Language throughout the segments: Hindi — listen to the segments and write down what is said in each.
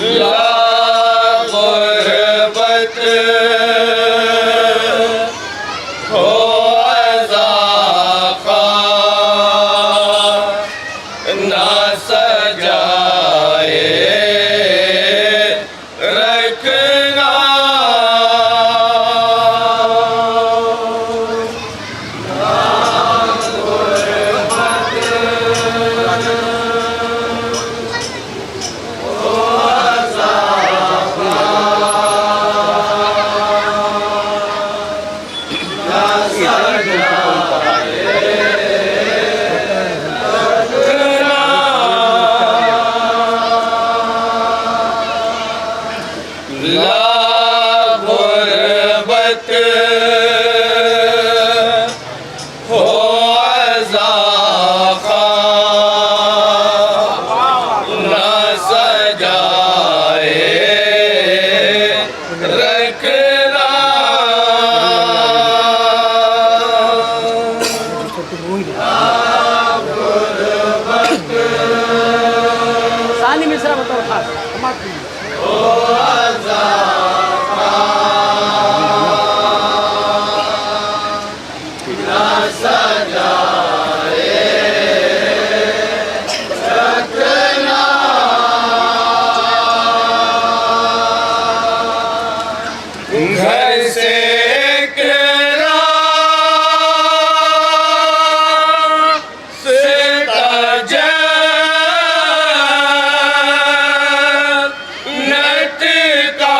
ला गुरबत हो अज़ाक़ा ना सजाए रखना। ला गुरबत हो अज़ाक़ा ना सजाए रखना। सानी मिश्रा बताओ खास घर से नट का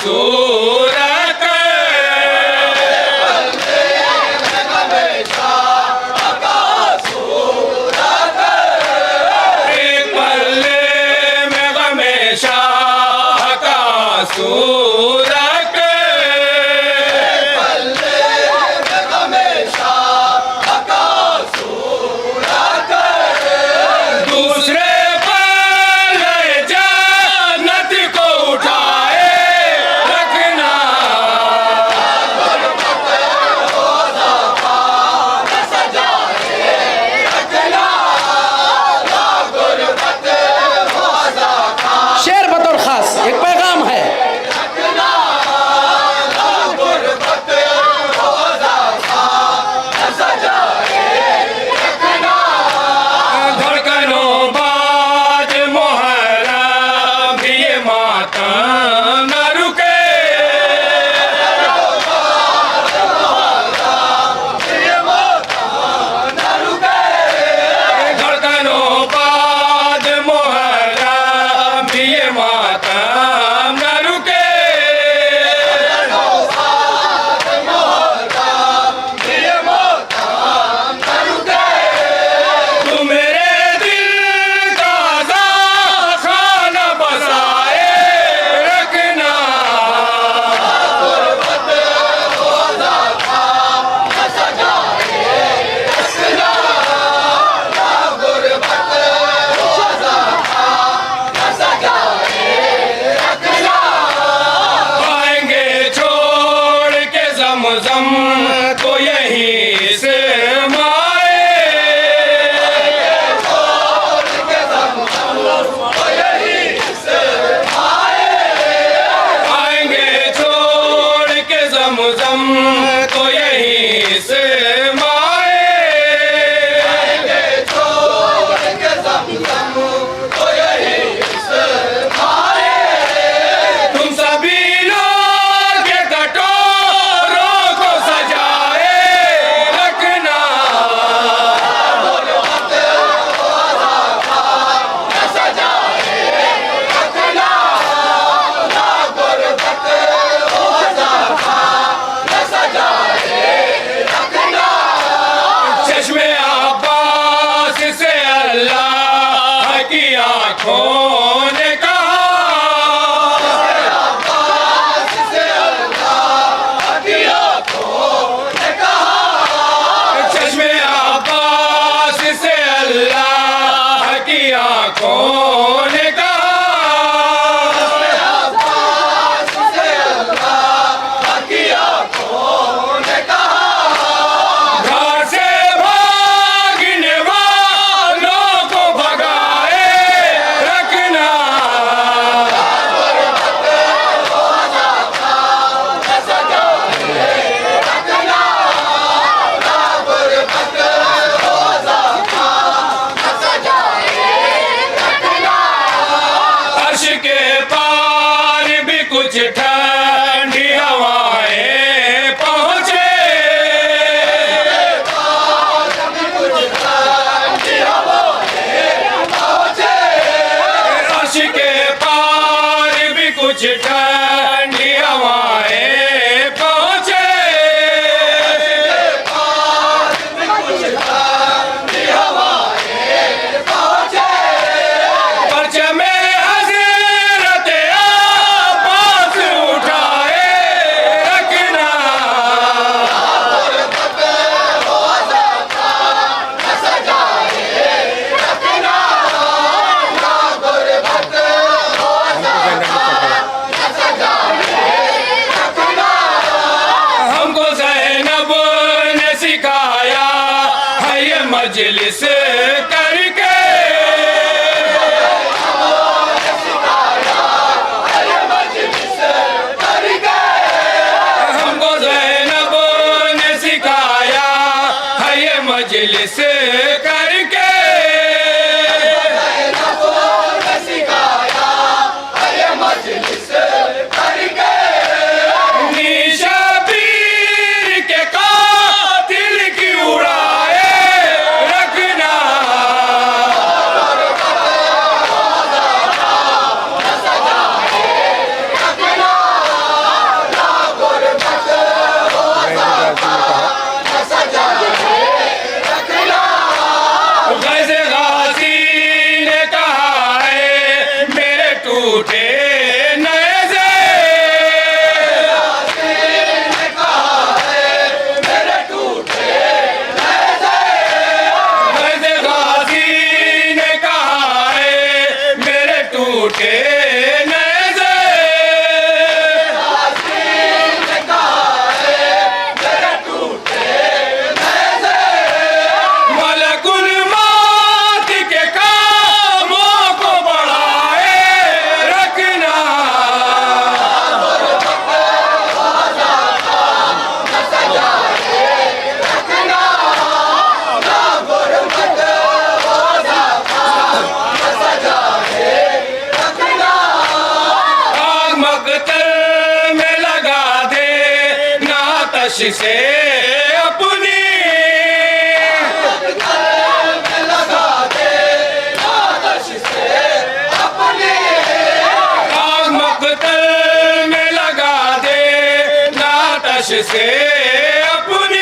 सूरत एक पल्ले में गमे शाह का सूरत दूसरे पल्ले जन्नत को उठाए रखना शेर बतौर खास एक पैगाम है। धड़कनों बाज मोहरा भी ये मातम न रुके धड़कनों बाज मोहरा भी ये मातम न रुके तू मेरे दिल का खाना बसाए रखना आएंगे छोड़ के ज़मज़म तो यहीं से माए आएंगे छोड़ के ज़मज़म तो यहीं से माए तुम सभी लोग के कटोरों को सजाए रखना चश्मे अब्बास से अल्लाह की आंखों ने कहा चश्मे अब्बास से अल्लाह की आंखों ने कहा घर से भागने वालों को भगाए रखना अर्श के पार भी कुछ ठंडी हवाएं पहुंचे अर्श के पार भी कुछ ठंडी हवाएं पहुंचे परचमे हज़रत अब्बास उठाए रखना हमको ज़ैनब ने सिखाया है ये मजलिस करके हमको ज़ैनब ने सिखाया है ये मजलिस करके निशाबीर के कातिल की उड़ाए रखना आतश से अपनी आग मकतल में लगा दे नातश से अपनी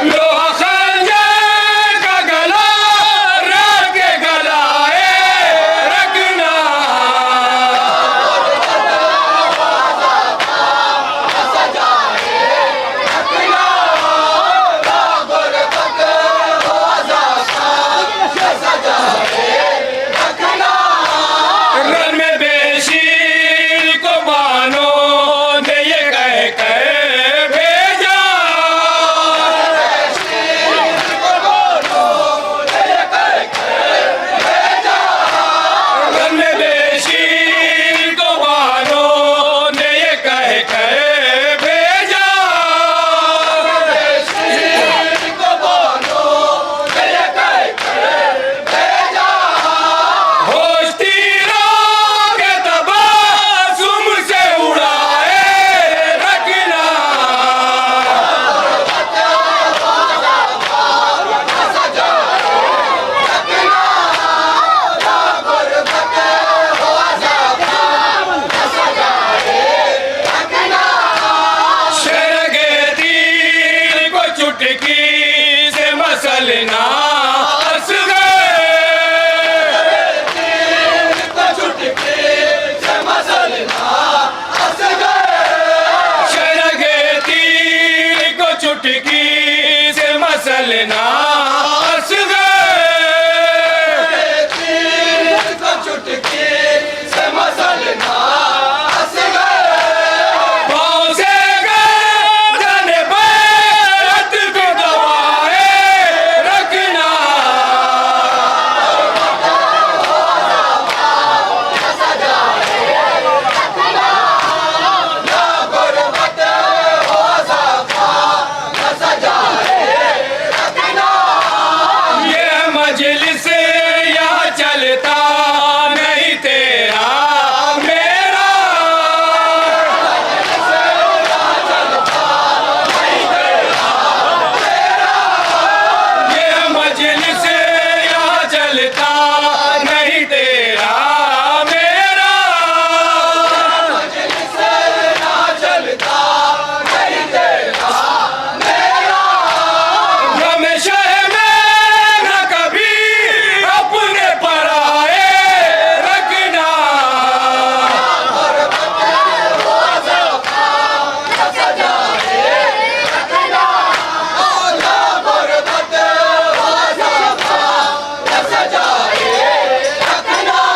लोहा खंजर का गला रख के गलाए रखना रन में बेशीर को मानो ने ये कह कर भेजा रन में बेशीर को मानो ने ये कह कर भेजा होश तीरों के तबासुम से उड़ाए रखना शेर के तीर को चुटकी से मसलना असगर शेर के तीर को चुटकी से मसलना असगर पाँव से जाने बैत को दबाए रखना ये मजलिस यहाँ चलता नहीं तेरा मेरा ये मजलिस यहाँ चलता नहीं तेरा मेरा हमेशा में न कभी अपने पराए रखना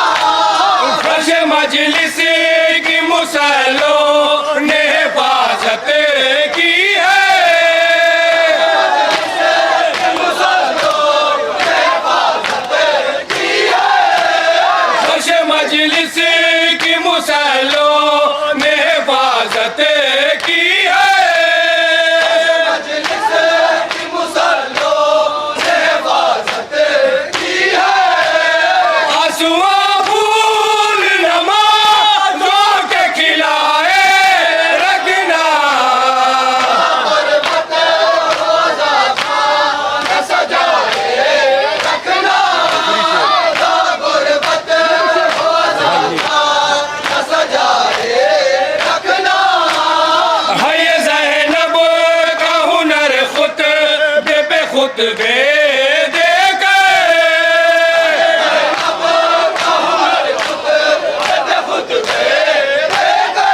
फर्श मजलिस की मुसल्लों ने हिफाजत की है फर्श मजलिस की मुसल्लों ने हिफाजत की है आंसुओं फूल नमाज़ों के खिलाए रखना है ये ज़ैनब का हुनर खुतबे पे खुतबे देकर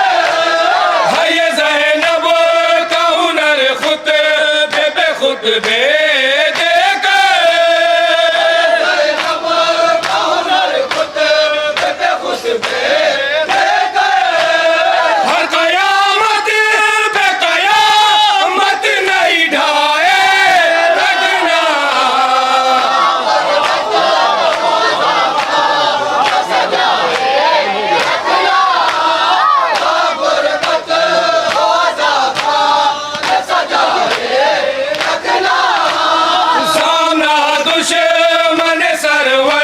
है ये ज़ैनब का हुनर खुतबे पे खुतबे देकर हर कयामत पे कयामत नहीं ढाए रखना सामना दुश्मन सरवर